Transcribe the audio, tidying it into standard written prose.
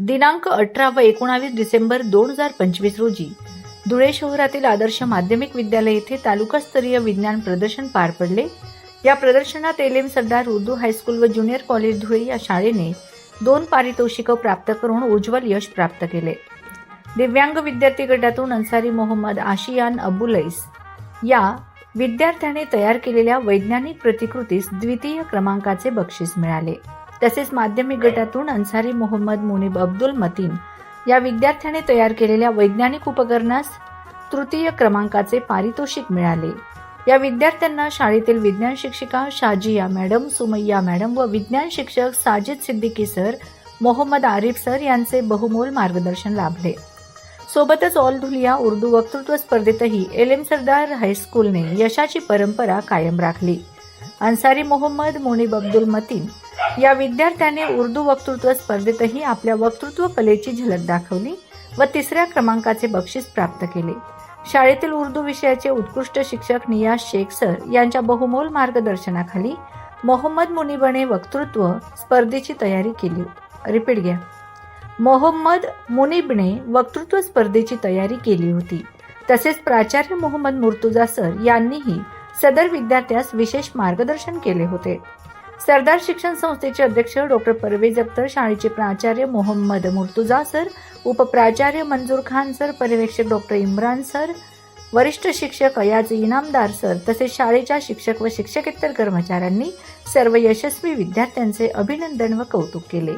दिनांक 18 व 19 डिसेंबर 2025 रोजी धुळे शहरातील आदर्श माध्यमिक विद्यालय येथे तालुकास्तरीय विज्ञान प्रदर्शन पार पडले। या प्रदर्शनात एल एम सरदार उर्दू हायस्कूल व ज्युनियर कॉलेज धुळे या शाळेने 2 पारितोषिके प्राप्त करून उज्ज्वल यश प्राप्त केले। दिव्यांग विद्यार्थी गटातून अन्सारी मोहम्मद आशियान अबुलैस या विद्यार्थ्याने तयार केलेल्या वैज्ञानिक प्रतिकृतीस द्वितीय क्रमांकाचे बक्षीस मिळाले। तसेच माध्यमिक गटातून अन्सारी मोहम्मद मुनीब अब्दुल मतीन या विद्यार्थ्याने तयार केलेल्या वैज्ञानिक उपकरणास तृतीय क्रमांकाचे पारितोषिक मिळाले। या विद्यार्थ्यांना शाळेतील विज्ञान शिक्षिका शाजिया मॅडम, सुमैया मॅडम व विज्ञान शिक्षक साजिद सिद्दीकी सर, मोहम्मद आरिफ सर यांचे बहुमोल मार्गदर्शन लाभले। सोबतच ऑल धुलिया उर्दू वक्तृत्व स्पर्धेतही एल एम सरदार हायस्कूलने यशाची परंपरा कायम राखली। अन्सारी मोहम्मद मुनीब अब्दुल मतीन या विद्यार्थ्याने उर्दू वक्तृत्व स्पर्धेतही आपल्या वक्तृत्व कलेची झलक दाखवली व 3ऱ्या क्रमांकाचे बक्षीस प्राप्त केले। शाळेतील उर्दू विषयाचे उत्कृष्ट शिक्षक नियाज शेख सर यांच्या बहुमोल मार्गदर्शनाखाली मोहम्मद मुनीबने वक्तृत्व स्पर्धेची तयारी केली। मोहम्मद मुनीबने वक्तृत्व स्पर्धेची तयारी केली होती। तसेच प्राचार्य मोहम्मद मुर्तुजा सर यांनीही सदर विद्यार्थ्यास विशेष मार्गदर्शन केले होते। सरदार शिक्षण संस्थेचे अध्यक्ष डॉक्टर परवेज अख्तर, शाळेचे प्राचार्य मोहम्मद मुर्तुजा सर, उपप्राचार्य मंजूर खान सर, पर्यवेक्षक डॉक्टर इम्रान सर, वरिष्ठ शिक्षक अयाज इनामदार सर तसेच शाळेच्या शिक्षक व शिक्षकेतर कर्मचाऱ्यांनी सर्व यशस्वी विद्यार्थ्यांचे अभिनंदन व कौतुक केले।